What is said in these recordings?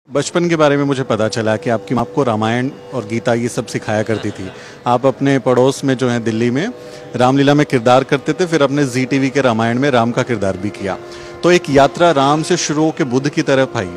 बचपन के बारे में मुझे पता चला कि आपकी माँ आपको रामायण और गीता ये सब सिखाया करती थी। आप अपने पड़ोस में जो है दिल्ली में रामलीला में किरदार करते थे, फिर अपने जी टीवी के रामायण में राम का किरदार भी किया। तो एक यात्रा राम से शुरू होकर बुद्ध की तरफ आई।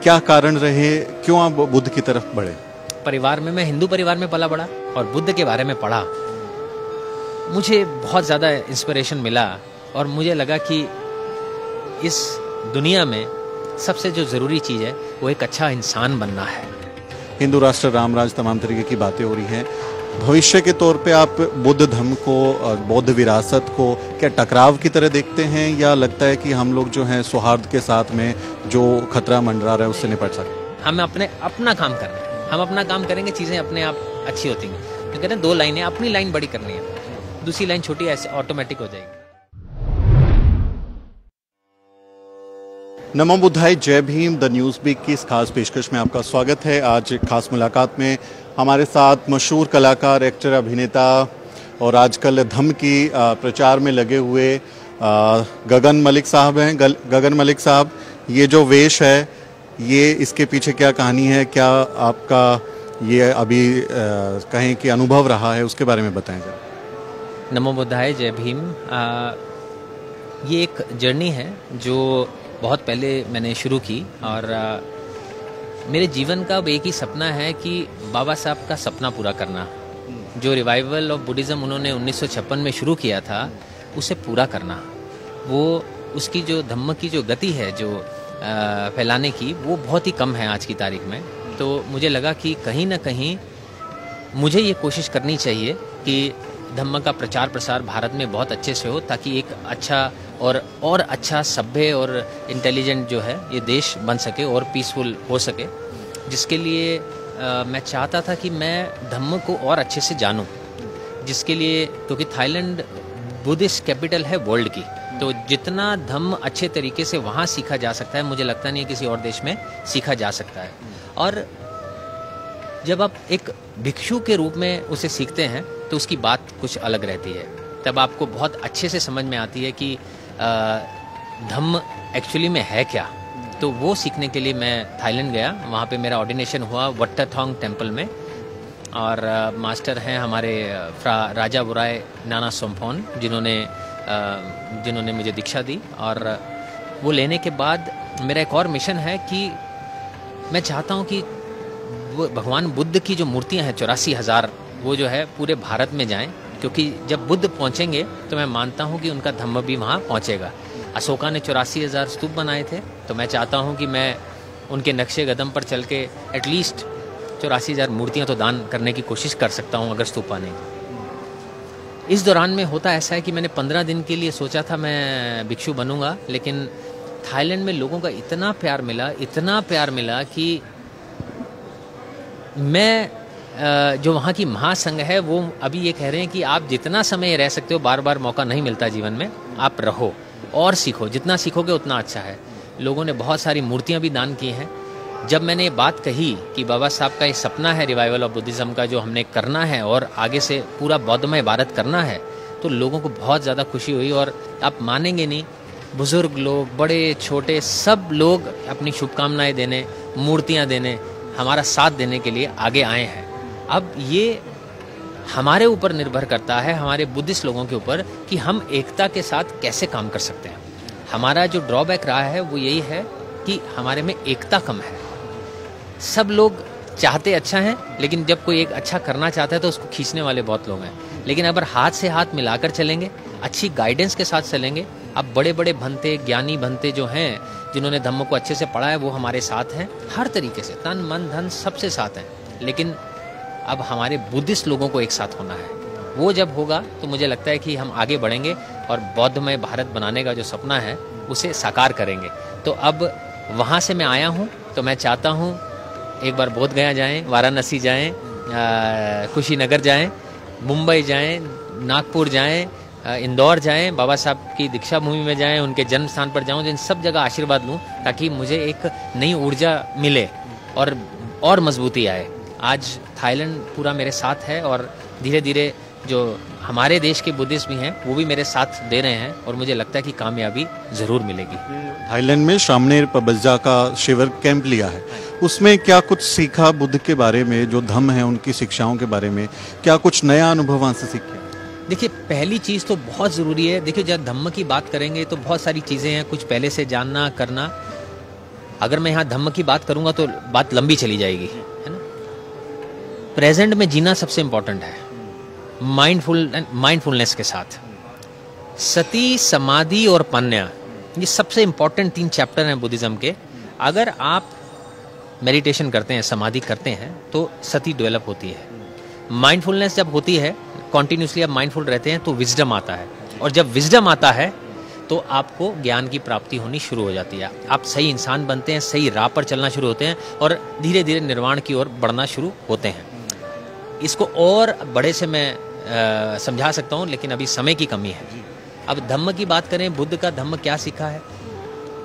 क्या कारण रहे, क्यों आप बुद्ध की तरफ बढ़े? परिवार में, मैं हिंदू परिवार में पला बड़ा और बुद्ध के बारे में पढ़ा, मुझे बहुत ज़्यादा इंस्पिरेशन मिला और मुझे लगा कि इस दुनिया में सबसे जो ज़रूरी चीज़ है वो एक अच्छा इंसान बनना है। हिंदू राष्ट्र, रामराज, तमाम तरीके की बातें हो रही हैं। भविष्य के तौर पे आप बुद्ध धर्म को और बौद्ध विरासत को क्या टकराव की तरह देखते हैं, या लगता है कि हम लोग जो हैं सौहार्द के साथ में जो खतरा मंडरा रहा है उससे निपट सकते? हम अपना काम कर रहे हैं, हम अपना काम करेंगे, चीज़ें अपने आप अच्छी होती हैं। तो कहते हैं दो लाइनें, अपनी लाइन बड़ी करनी है, दूसरी लाइन छोटी ऐसे ऑटोमेटिक हो जाएगी। नमो बुद्धाय, जय भीम। द न्यूज़ वीक की इस खास पेशकश में आपका स्वागत है। आज एक खास मुलाकात में हमारे साथ मशहूर कलाकार, एक्टर, अभिनेता और आजकल धम्म की प्रचार में लगे हुए गगन मलिक साहब हैं। गगन मलिक साहब, ये जो वेश है, ये इसके पीछे क्या कहानी है? क्या आपका ये अभी कहें कि अनुभव रहा है, उसके बारे में बताएं जरा। नमो बुद्धाय, जय भीम। ये एक जर्नी है जो बहुत पहले मैंने शुरू की और मेरे जीवन का अब एक ही सपना है कि बाबा साहब का सपना पूरा करना। जो रिवाइवल ऑफ बुद्धिज़्म उन्होंने 1956 में शुरू किया था, उसे पूरा करना। वो उसकी जो धम्म की जो गति है, जो फैलाने की, वो बहुत ही कम है आज की तारीख में। तो मुझे लगा कि कहीं ना कहीं मुझे ये कोशिश करनी चाहिए कि धम्म का प्रचार प्रसार भारत में बहुत अच्छे से हो, ताकि एक अच्छा और अच्छा सभ्य और इंटेलिजेंट जो है ये देश बन सके और पीसफुल हो सके। जिसके लिए मैं चाहता था कि मैं धम्म को और अच्छे से जानूं, जिसके लिए, क्योंकि थाईलैंड बुद्धिस्ट कैपिटल है वर्ल्ड की, तो जितना धम्म अच्छे तरीके से वहाँ सीखा जा सकता है, मुझे लगता नहीं है किसी और देश में सीखा जा सकता है। और जब आप एक भिक्षु के रूप में उसे सीखते हैं तो उसकी बात कुछ अलग रहती है। तब आपको बहुत अच्छे से समझ में आती है कि धम्म एक्चुअली में है क्या। तो वो सीखने के लिए मैं थाईलैंड गया। वहाँ पे मेरा ऑर्डिनेशन हुआ वट्टाथोंग टेम्पल में, और मास्टर हैं हमारे राजा बुराय नाना सोमफोन, जिन्होंने मुझे दीक्षा दी। और वो लेने के बाद मेरा एक और मिशन है कि मैं चाहता हूँ कि भगवान बुद्ध की जो मूर्तियाँ हैं 84,000, वो जो है पूरे भारत में जाएं, क्योंकि जब बुद्ध पहुंचेंगे तो मैं मानता हूं कि उनका धम्म भी वहां पहुंचेगा। अशोका ने 84,000 स्तूप बनाए थे, तो मैं चाहता हूं कि मैं उनके नक्शे कदम पर चल के एटलीस्ट 84,000 मूर्तियां तो दान करने की कोशिश कर सकता हूं, अगर स्तूप बने। इस दौरान में होता ऐसा है कि मैंने 15 दिन के लिए सोचा था मैं भिक्षु बनूंगा, लेकिन थाईलैंड में लोगों का इतना प्यार मिला कि मैं जो वहाँ की महासंघ है वो अभी ये कह रहे हैं कि आप जितना समय रह सकते हो, बार बार मौका नहीं मिलता जीवन में, आप रहो और सीखो, जितना सीखोगे उतना अच्छा है। लोगों ने बहुत सारी मूर्तियाँ भी दान की हैं। जब मैंने ये बात कही कि बाबा साहब का ये सपना है रिवाइवल ऑफ बुद्धिज़्म का, जो हमने करना है और आगे से पूरा बौद्धमय भारत करना है, तो लोगों को बहुत ज़्यादा खुशी हुई। और आप मानेंगे नहीं, बुज़ुर्ग लोग, बड़े छोटे, सब लोग अपनी शुभकामनाएँ देने, मूर्तियाँ देने, हमारा साथ देने के लिए आगे आए हैं। अब ये हमारे ऊपर निर्भर करता है, हमारे बुद्धिस्ट लोगों के ऊपर, कि हम एकता के साथ कैसे काम कर सकते हैं। हमारा जो ड्रॉबैक रहा है वो यही है कि हमारे में एकता कम है। सब लोग चाहते अच्छा हैं, लेकिन जब कोई एक अच्छा करना चाहता है तो उसको खींचने वाले बहुत लोग हैं। लेकिन अगर हाथ से हाथ मिलाकर चलेंगे, अच्छी गाइडेंस के साथ चलेंगे, अब बड़े बड़े भंते, ज्ञानी भंते जो हैं, जिन्होंने धम्म को अच्छे से पढ़ा है, वो हमारे साथ हैं, हर तरीके से, तन मन धन सबसे साथ हैं। लेकिन अब हमारे बुद्धिस्ट लोगों को एक साथ होना है। वो जब होगा तो मुझे लगता है कि हम आगे बढ़ेंगे और बौद्धमय भारत बनाने का जो सपना है उसे साकार करेंगे। तो अब वहाँ से मैं आया हूँ, तो मैं चाहता हूँ एक बार बोध गया जाएं, वाराणसी जाएं, कुशीनगर जाएं, मुंबई जाएं, नागपुर जाएं, इंदौर जाएं, बाबा साहब की दीक्षा भूमि में जाएं, उनके जन्म स्थान पर जाऊं, इन सब जगह आशीर्वाद लूं, ताकि मुझे एक नई ऊर्जा मिले और मजबूती आए। आज थाईलैंड पूरा मेरे साथ है और धीरे धीरे जो हमारे देश के बुद्धिस्ट भी हैं वो भी मेरे साथ दे रहे हैं और मुझे लगता है कि कामयाबी ज़रूर मिलेगी। थाईलैंड में श्रामनेर पबज्जा का शिविर कैंप लिया है, उसमें क्या कुछ सीखा बुद्ध के बारे में, जो धम्म है उनकी शिक्षाओं के बारे में, क्या कुछ नया अनुभव वहाँ से सीखे? देखिए, पहली चीज़ तो बहुत ज़रूरी है। देखिए, जब धम्म की बात करेंगे तो बहुत सारी चीज़ें हैं, कुछ पहले से जानना करना। अगर मैं यहाँ धम्म की बात करूँगा तो बात लंबी चली जाएगी, है ना। प्रेजेंट में जीना सबसे इम्पोर्टेंट है, माइंडफुलनेस के साथ। सती, समाधि और पन्या, ये सबसे इम्पोर्टेंट 3 चैप्टर हैं बुद्धिज़्म के। अगर आप मेडिटेशन करते हैं, समाधि करते हैं, तो सती डेवलप होती है। माइंडफुलनेस जब होती है, कॉन्टिन्यूसली आप माइंडफुल रहते हैं, तो विजडम आता है, और जब विजडम आता है तो आपको ज्ञान की प्राप्ति होनी शुरू हो जाती है। आप सही इंसान बनते हैं, सही राह पर चलना शुरू होते हैं और धीरे धीरे निर्वाण की ओर बढ़ना शुरू होते हैं। इसको और बड़े से मैं समझा सकता हूँ, लेकिन अभी समय की कमी है। अब धम्म की बात करें, बुद्ध का धम्म क्या सीखा है?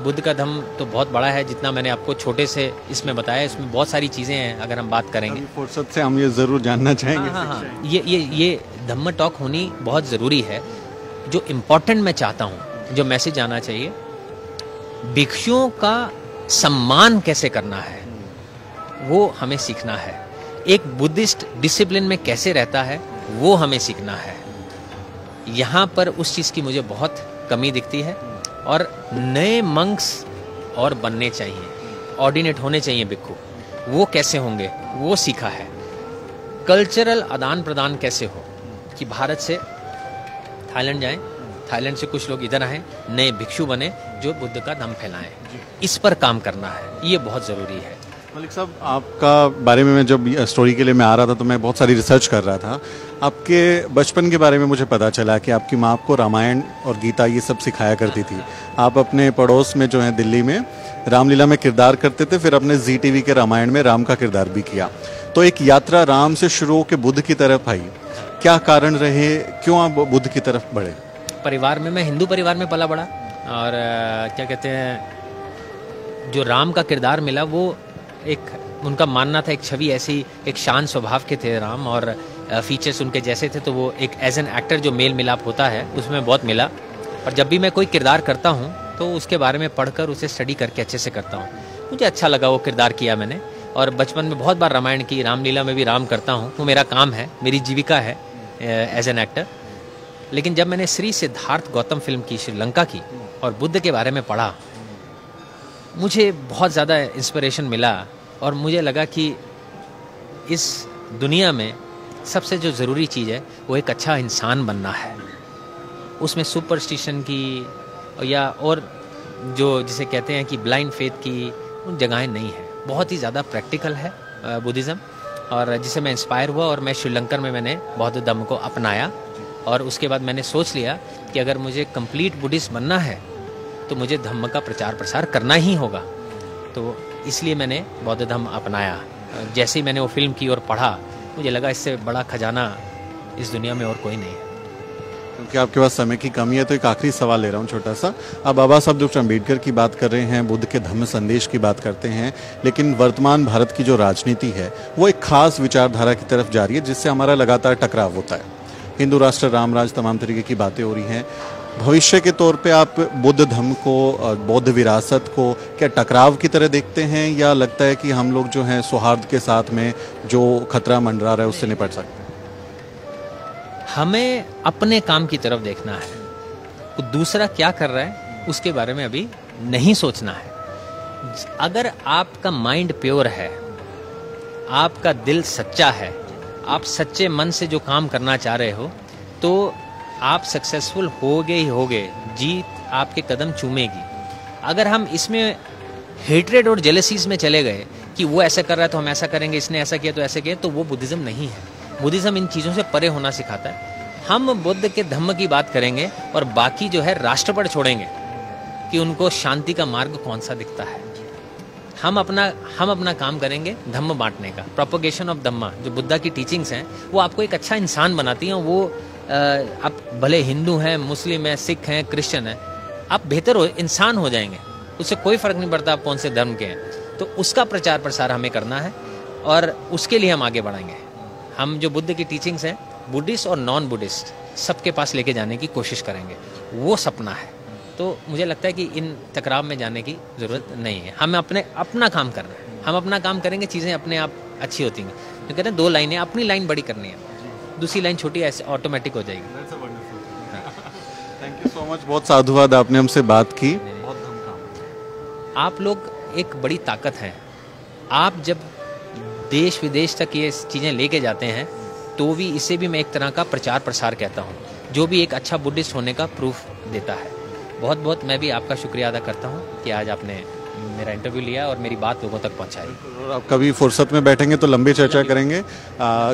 बुद्ध का धम्म तो बहुत बड़ा है, जितना मैंने आपको छोटे से इसमें बताया। इसमें बहुत सारी चीज़ें हैं, अगर हम बात करेंगे फुर्सत से हम ये ज़रूर जानना चाहेंगे। हाँ, ये धम्म टॉक होनी बहुत ज़रूरी है। जो इम्पोर्टेंट मैं चाहता हूँ, जो मैसेज आना चाहिए, भिक्षुओं का सम्मान कैसे करना है वो हमें सीखना है। एक बुद्धिस्ट डिसिप्लिन में कैसे रहता है वो हमें सीखना है। यहाँ पर उस चीज़ की मुझे बहुत कमी दिखती है, और नए मंक्स और बनने चाहिए, ऑर्डिनेट होने चाहिए भिक्षु। वो कैसे होंगे वो सीखा है। कल्चरल आदान प्रदान कैसे हो, कि भारत से थाईलैंड जाएं, थाईलैंड से कुछ लोग इधर आए, नए भिक्षु बने जो बुद्ध का धम्म फैलाएं। इस पर काम करना है, ये बहुत ज़रूरी है। मलिक साहब, आपका बारे में मैं जब स्टोरी के लिए मैं आ रहा था तो मैं बहुत सारी रिसर्च कर रहा था। आपके बचपन के बारे में मुझे पता चला कि आपकी माँ आपको रामायण और गीता ये सब सिखाया करती थी। आप अपने पड़ोस में जो है दिल्ली में रामलीला में किरदार करते थे, फिर अपने ZTV के रामायण में राम का किरदार भी किया। तो एक यात्रा राम से शुरू होकर बुद्ध की तरफ आई। क्या कारण रहे, क्यों आप बुद्ध की तरफ बढ़े? परिवार में, मैं हिंदू परिवार में पला बड़ा, और क्या कहते हैं, जो राम का किरदार मिला वो एक उनका मानना था, एक छवि ऐसी, एक शांत स्वभाव के थे राम, और फीचर्स उनके जैसे थे, तो वो एक एज एन एक्टर जो मेल मिलाप होता है उसमें बहुत मिला। और जब भी मैं कोई किरदार करता हूँ तो उसके बारे में पढ़कर उसे स्टडी करके अच्छे से करता हूँ। मुझे अच्छा लगा, वो किरदार किया मैंने। और बचपन में बहुत बार रामायण की, रामलीला में भी राम करता हूँ, वो मेरा काम है, मेरी जीविका है एज एन एक्टर। लेकिन जब मैंने श्री सिद्धार्थ गौतम फिल्म की, श्रीलंका की, और बुद्ध के बारे में पढ़ा, मुझे बहुत ज़्यादा इंस्पिरेशन मिला, और मुझे लगा कि इस दुनिया में सबसे जो ज़रूरी चीज़ है वो एक अच्छा इंसान बनना है। उसमें सुपरस्टिशन की या और जो जिसे कहते हैं कि ब्लाइंड फेथ की उन जगहें नहीं है। बहुत ही ज़्यादा प्रैक्टिकल है बुद्धिज़्म, और जिसे मैं इंस्पायर हुआ, और मैं श्रीलंकन में मैंने बौद्ध धम्म को अपनाया। और उसके बाद मैंने सोच लिया कि अगर मुझे कंप्लीट बुद्धिस्ट बनना है तो मुझे धम्म का प्रचार प्रसार करना ही होगा। तो इसलिए मैंने बौद्ध धम्म अपनाया। जैसे ही मैंने वो फिल्म की और पढ़ा, मुझे लगा इससे बड़ा खजाना इस दुनिया में और कोई नहीं है। क्योंकि आपके पास समय की कमी है तो एक आखिरी सवाल ले रहा हूँ छोटा सा। अब बाबा साहब डॉक्टर अम्बेडकर की बात कर रहे हैं, बुद्ध के धम्म संदेश की बात करते हैं, लेकिन वर्तमान भारत की जो राजनीति है वो एक खास विचारधारा की तरफ जा रही है, जिससे हमारा लगातार टकराव होता है। हिंदू राष्ट्र, राम राज, तमाम तरीके की बातें हो रही हैं। भविष्य के तौर पे आप बुद्ध धम्म को, बौद्ध विरासत को क्या टकराव की तरह देखते हैं, या लगता है कि हम लोग जो हैं सौहार्द के साथ में जो खतरा मंडरा रहा है उससे निपट सकते हैं? हमें अपने काम की तरफ देखना है, तो दूसरा क्या कर रहा है उसके बारे में अभी नहीं सोचना है। अगर आपका माइंड प्योर है, आपका दिल सच्चा है, आप सच्चे मन से जो काम करना चाह रहे हो, तो आप सक्सेसफुल होगे ही होगे। जीत आपके कदम चूमेगी। अगर हम इसमें हेट्रेड और जेलसीज में चले गए कि वो ऐसा कर रहा है तो हम ऐसा करेंगे, इसने ऐसा किया तो ऐसे किया, तो वो बुद्धिज़्म नहीं है। बुद्धिज़्म इन चीज़ों से परे होना सिखाता है। हम बुद्ध के धम्म की बात करेंगे और बाकी जो है राष्ट्र पर छोड़ेंगे कि उनको शांति का मार्ग कौन सा दिखता है। हम अपना काम करेंगे धम्म बांटने का, प्रोपोगेशन ऑफ धम्मा। जो बुद्धा की टीचिंग्स हैं वो आपको एक अच्छा इंसान बनाती हैं। वो आप भले हिंदू हैं, मुस्लिम हैं, सिख हैं, क्रिश्चियन हैं, आप बेहतर इंसान हो जाएंगे। उससे कोई फर्क नहीं पड़ता आप कौन से धर्म के हैं। तो उसका प्रचार प्रसार हमें करना है और उसके लिए हम आगे बढ़ेंगे। हम जो बुद्ध की टीचिंग्स हैं बुद्धिस्ट और नॉन बुद्धिस्ट सबके पास लेके जाने की कोशिश करेंगे, वो सपना है। तो मुझे लगता है कि इन टकराव में जाने की ज़रूरत नहीं है, हमें अपना काम करना है। हम अपना काम करेंगे, चीज़ें अपने आप अच्छी होती हैं। तो कहते हैं 2 लाइनें, अपनी लाइन बड़ी करनी है, दूसरी लाइन छोटी ऐसे ऑटोमेटिक हो जाएगी। थैंक यू सो मच, बहुत साधुवाद, आपने हमसे बात की। आप लोग एक बड़ी ताकत हैं। आप जब देश विदेश तक ये चीज़ें लेके जाते हैं तो भी इसे भी मैं एक तरह का प्रचार प्रसार कहता हूँ, जो भी एक अच्छा बुद्धिस्ट होने का प्रूफ देता है। बहुत बहुत मैं भी आपका शुक्रिया अदा करता हूँ कि आज आपने मेरा इंटरव्यू लिया और मेरी बात लोगों तक पहुँचाई। और आप कभी फुर्सत में बैठेंगे तो लंबी चर्चा करेंगे।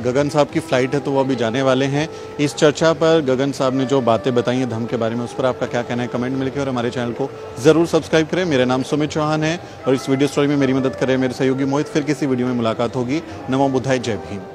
गगन साहब की फ़्लाइट है तो वो अभी जाने वाले हैं। इस चर्चा पर गगन साहब ने जो बातें बताई हैं धम्म के बारे में, उस पर आपका क्या कहना है कमेंट में लिखें और हमारे चैनल को ज़रूर सब्सक्राइब करें। मेरा नाम सुमित चौहान है और इस वीडियो स्टोरी में मेरी मदद करें मेरे सहयोगी मोहित। फिर किसी वीडियो में मुलाकात होगी। नमो बुद्धाय, जय भीम।